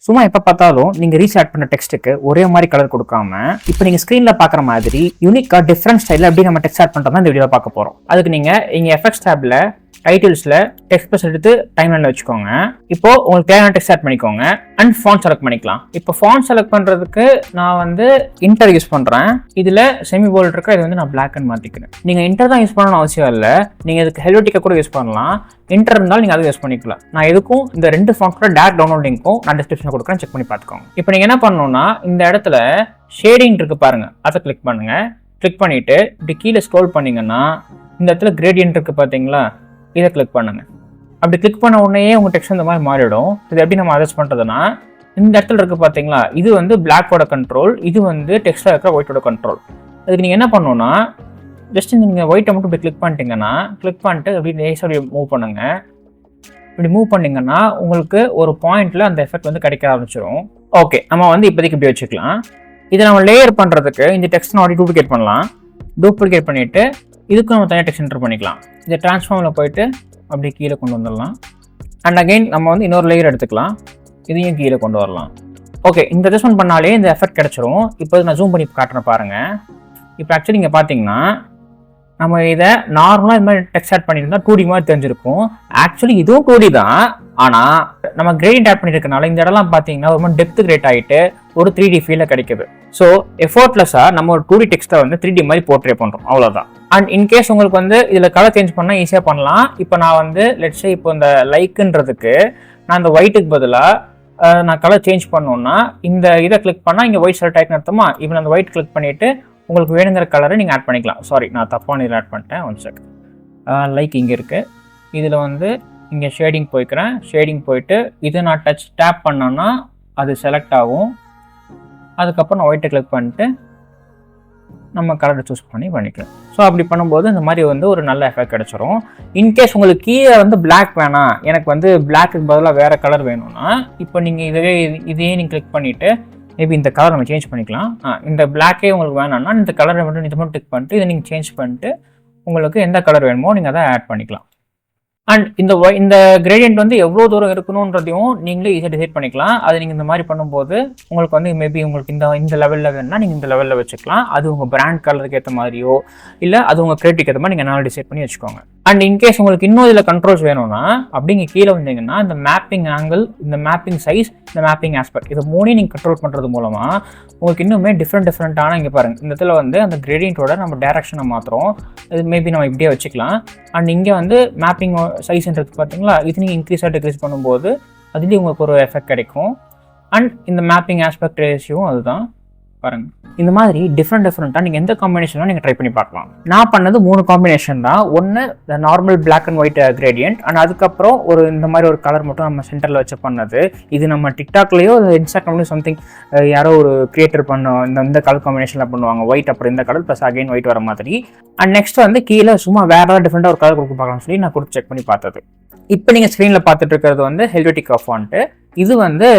சும்மா எப்போ பார்த்தாலும் நீங்கள் ரீசார்ட் பண்ண டெக்ஸ்ட்டுக்கு ஒரே மாதிரி கலர் கொடுக்காம இப்போ நீங்கள் ஸ்க்ரீனில் பார்க்குற மாதிரி யூனிக்காக டிஃப்ரெண்ட் ஸ்டைலில் எப்படி நம்ம டெக்ஸ்ட் ஆட் பண்ணுறோம் இந்த வீடியோவில் பார்க்க போகிறோம். அதுக்கு நீங்கள் இங்கே எஃபெக்ட்ஸ் டேப்ல டைட்டில்ஸில் டெக்ஸ்ட் ப்ளஸ் எடுத்து டைம்லைனில் வச்சுக்கோங்க. இப்போ உங்களுக்கு தேவையான டெக்ஸ்ட் ஆட் பண்ணிக்கோங்க அண்ட் ஃபாண்ட் செலக்ட் பண்ணிக்கலாம். இப்போ ஃபாண்ட் செலக்ட் பண்ணுறதுக்கு நான் வந்து இன்டர் யூஸ் பண்ணுறேன். இதில் செமி போல்ட் இருக்க இது வந்து நான் பிளாக் அண்ட் மாற்றிக்கிறேன். நீங்கள் இன்டர் தான் யூஸ் பண்ணணும்னு அவசியம் இல்லை. நீங்கள் இதுக்கு ஹெல்வெட்டிக்கா கூட யூஸ் பண்ணலாம். இன்டர் இருந்தாலும் நீங்கள் அதை யூஸ் பண்ணிக்கலாம். நான் எதுக்கும் இந்த 2 ஃபாண்ட்ஸோட டேரக்ட் டவுன்லோட் லிங்க்கும் நான் டிஸ்கிரிப்ஷனில் கொடுக்குறேன், செக் பண்ணி பார்த்துக்கோங்க. இப்போ நீங்கள் என்ன பண்ணணும்னா இந்த இடத்துல ஷேடிங் இருக்கு பாருங்க, அதை கிளிக் பண்ணுங்க. கிளிக் பண்ணிட்டு இப்படி கீழே ஸ்க்ரோல் பண்ணீங்கன்னா இந்த இடத்துல கிரேடியன்ட் இருக்கு பார்த்தீங்களா, இதை கிளிக் பண்ணுங்க. அப்படி கிளிக் பண்ண உடனே உங்க டெக்ஸ்ட் இந்த மாதிரி மாறிடும். இது எப்படி நம்ம அட்ஜஸ்ட் பண்றதுன்னா இந்த இடத்துல இருக்கு பார்த்தீங்களா, இது வந்து பிளாக்கோட கண்ட்ரோல், இது வந்து டெக்ஸ்ட்ல இருக்கிற ஒயிட்டோட கண்ட்ரோல். அதுக்கு நீங்க என்ன பண்ணணும்னா ஜஸ்ட் நீங்கள் ஒயிட்டை மட்டும் இப்படி கிளிக் பண்ணிட்டீங்கன்னா கிளிக் பண்ணிட்டு அப்படி நைஸாக அப்படி மூவ் பண்ணுங்க. இப்படி மூவ் பண்ணிங்கன்னா உங்களுக்கு ஒரு பாயிண்ட்ல அந்த எஃபெக்ட் வந்து கிடைக்க ஆரம்பிச்சிடும். ஓகே, நம்ம வந்து இப்போதைக்கு இப்படி வச்சுக்கலாம். இதை நம்ம லேயர் பண்ணுறதுக்கு இந்த டெக்ஸ்ட் நான் டூப்ளிகேட் பண்ணலாம். டூப்ளிகேட் பண்ணிவிட்டு இதுக்கு நம்ம தனியாக டெக்ஸ்ட் என்டர் பண்ணிக்கலாம். இதை ட்ரான்ஸ்ஃபார்மில் போயிட்டு அப்படி கீழே கொண்டு வந்துடலாம். அண்ட் அகைன் நம்ம வந்து இன்னொரு லேயர் எடுத்துக்கலாம், இதையும் கீழே கொண்டு வரலாம். ஓகே, இந்த அட்ஜஸ்ட்மெண்ட் பண்ணாலே இந்த எஃபெக்ட் கிடச்சிரும். இப்போ நான் ஜூம் பண்ணி காட்டுறேன் பாருங்கள். இப்போ ஆக்சுவலி இங்கே பார்த்தீங்கன்னா நம்ம இதை நார்மலாக இந்த மாதிரி டெக்ஸ்ட் ஆட் பண்ணியிருந்தா 2D மாதிரி தெரிஞ்சிருக்கும். ஆக்சுவலி இதுவும் 2D தான், ஆனால் நம்ம கிரேடியன்ட் ஆட் பண்ணியிருக்கனால இந்த இடம்லாம் பார்த்தீங்கன்னா ஒரு மாதிரி டெப்த் கிரியேட் ஆகிட்டு ஒரு 3D ஃபீலில் கிடைக்குது. ஸோ எஃபோர்ட்லெஸ்ஸாக நம்ம ஒரு 2D டெக்ஸ்ட்டை வந்து 3D மாதிரி போர்ட்ரே பண்ணுறோம், அவ்வளோதான். அண்ட் இன்கேஸ் உங்களுக்கு வந்து இதில் கலர் சேஞ்ச் பண்ணால் ஈஸியாக பண்ணலாம். இப்போ நான் வந்து லெட்ஸே இப்போ இந்த லைக்குன்றதுக்கு நான் இந்த ஒயிட்டுக்கு பதிலாக நான் கலர் சேஞ்ச் பண்ணோன்னா இந்த இதை கிளிக் பண்ணால் இங்கே ஒயிட் செலக்ட் ஆகிட்டு அர்த்தமா. இப்போ நான் அந்த ஒயிட் கிளிக் பண்ணிவிட்டு உங்களுக்கு வேணுங்கிற கலரை நீங்கள் ஆட் பண்ணிக்கலாம். சாரி, நான் தப்பான இதில் ஆட் பண்ணிட்டேன். 1 செகண்ட். லைக் இங்கே இருக்குது, இதில் வந்து இங்கே ஷேடிங் போய்க்கிறேன். ஷேடிங் போயிட்டு இதை நான் டேப் பண்ணோன்னா அது செலக்ட் ஆகும். அதுக்கப்புறம் நான் ஒயிட்டை கிளிக் பண்ணிட்டு நம்ம கலரை சூஸ் பண்ணிக்கலாம். ஸோ அப்படி பண்ணும்போது இந்த மாதிரி வந்து ஒரு நல்ல எஃபெக்ட் கிடச்சிரும். இன்கேஸ் உங்களுக்கு கீழே வந்து பிளாக் வேணாம், எனக்கு வந்து பிளாக்கு பதிலாக வேறு கலர் வேணும்னா இப்போ நீங்கள் இதையே நீங்கள் கிளிக் பண்ணிவிட்டு மேபி இந்த கலர் நம்ம சேஞ்ச் பண்ணிக்கலாம். இந்த பிளாக்கே உங்களுக்கு வேணும்னா இந்த கலரை மட்டும் இதை மட்டும் டிக் பண்ணிட்டு இதை நீங்கள் சேஞ்ச் பண்ணிட்டு உங்களுக்கு எந்த கலர் வேணுமோ நீங்கள் அதை ஆட் பண்ணிக்கலாம். அண்ட் இந்த கிரேடியன்ட் வந்து எவ்வளோ தூரம் இருக்கணுன்றதையும் நீங்களே ஈஸியாக டிசைட் பண்ணிக்கலாம். அது நீங்கள் இந்த மாதிரி பண்ணும்போது உங்களுக்கு வந்து மேபி உங்களுக்கு இந்த லெவலில் வேணும்னா நீங்கள் இந்த லெவலில் வச்சுக்கலாம். அது உங்கள் பிராண்ட் கலருக்கு ஏற்ற மாதிரியோ இல்லை அது உங்கள் கிரியேட்டிவ்க்கு ஏற்ற மாதிரி நீங்கள் என்னால் டிசைட் பண்ணி வச்சுக்கோங்க. அண்ட் இன்கேஸ் உங்களுக்கு இன்னும் இதில் கண்ட்ரோல்ஸ் வேணும்னா அப்படிங்க கீழே வந்தீங்கன்னா இந்த மேப்பிங் ஆங்கிள், இந்த மேப்பிங் சைஸ், இந்த மேப்பிங் ஆஸ்பெக்ட், இது மூணையும் நீங்கள் கண்ட்ரோல் பண்ணுறது மூலமாக உங்களுக்கு இன்னுமே டிஃப்ரெண்ட்டான இங்கே பாருங்கள் இந்த இடத்துல வந்து அந்த கிரேடியன்ட்டோட நம்ம டேரக்ஷனை மாற்றுறோம். இது மேபி நம்ம இப்படியே வச்சுக்கலாம். அண்ட் இங்கே வந்து மேப்பிங் சைஸ்ன்றது பார்த்தீங்களா, இது நீங்கள் இன்க்ரீஸாக டிக்ரீஸ் பண்ணும்போது அதுலேயும் உங்களுக்கு ஒரு எஃபெக்ட் கிடைக்கும். அண்ட் இந்த மேப்பிங் ஆஸ்பெக்ட் ரேஷியோவும் அதுதான் பாருங்கள். இந்த மாதிரி டிஃப்ரெண்ட்டாக நீங்கள் எந்த காம்பினேஷனும் நீங்கள் ட்ரை பண்ணி பார்க்கலாம். நான் பண்ணது 3 காம்பினேஷன் தான். ஒன்று normal black and white gradient, and அதுக்கப்புறம் ஒரு இந்த மாதிரி ஒரு கலர் மட்டும் நம்ம சென்டரில் வச்சு பண்ணது. இது நம்ம டிக்டாக்லேயோ இன்ஸ்டாகிராம்லேயோ சம்திங் யாரோ ஒரு கிரியேட்டர் இந்த கலர் காம்பினேஷனில் பண்ணுவாங்க. ஒயிட் அப்புறம் இந்த கலர் ப்ளஸ் அகைன் ஒயிட் வர மாதிரி. அண்ட் நெக்ஸ்ட் வந்து கீழே சும்மா வேறு ஏதாவது டிஃப்ரெண்ட்டாக ஒரு கலர் கொடுக்க பார்க்கலாம்னு சொல்லி நான் கொடுத்து செக் பண்ணி பார்த்தது. இப்போ நீங்கள் ஸ்க்ரீனில் பார்த்துட்டு இருக்கிறது வந்து ஹெல்வெட்டிக்கா ஃபாண்ட்டு, இது வந்து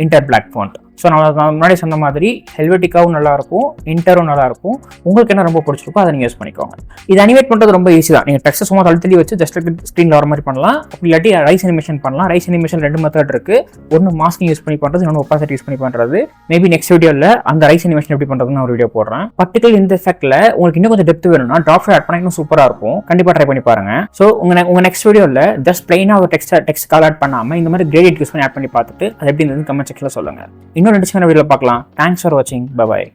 இன்டர் பிளாக் ஃபாண்ட். ஸோ நான் முன்னாடி சொன்ன மாதிரி ஹெல்வெட்டிக்காவும் நல்லாயிருக்கும், இன்டரும் நல்லாயிருக்கும். உங்களுக்கு என்ன ரொம்ப பிடிச்சிருக்கோ அதை நீங்கள் யூஸ் பண்ணிக்கோங்க. இது அனிமேட் பண்ணுறது ரொம்ப ஈஸி தான். நீங்கள் டெக்ஸ்ட்டை சும்மா தள்ளி வச்சு ஜஸ்ட் ஸ்க்ரீனில் வர மாதிரி பண்ணலாம். அப்படி இல்லாட்டி ரைஸ் அனிமேஷன் பண்ணலாம். ரைஸ் அனிமேஷன் 2 மெத்தட் இருக்குது. ஒன்று மாஸ்கிங் யூஸ் பண்ணி பண்ணுறது, இன்னொன்று ஒப்பாசிட்டி யூஸ் பண்ணி பண்ணுறது. மேபி நெக்ஸ்ட் வீடியோவில் அந்த ரைஸ் அனிமேஷன் எப்படி பண்ணுறதுன்னு ஒரு வீடியோ போடுறேன். பர்டிகுலர் இந்த எஃபெக்ட்டில் உங்களுக்கு இன்னும் கொஞ்சம் டெப்த் வேணும்னா ட்ராப் ஆட் பண்ணால் இன்னும் சூப்பராக இருக்கும். கண்டிப்பாக ட்ரை பண்ணி பாருங்கள். ஸோ உங்கள் நெக்ஸ்ட் வீடியோவில் ஜஸ்ட் பிளைனாக ஒரு டெக்ஸ்ட் கால் ஆட் பண்ணாமல் இந்த மாதிரி கிரேடியன்ட் யூஸ் பண்ணி ஆட் பண்ணி பார்த்துட்டு அது எப்படி இருந்தது கமெண்ட் செக்ஷனில் சொல்லுங்கள். இன்னும் 2 வீடியோவில் பார்க்கலாம். Thanks for watching. Bye bye.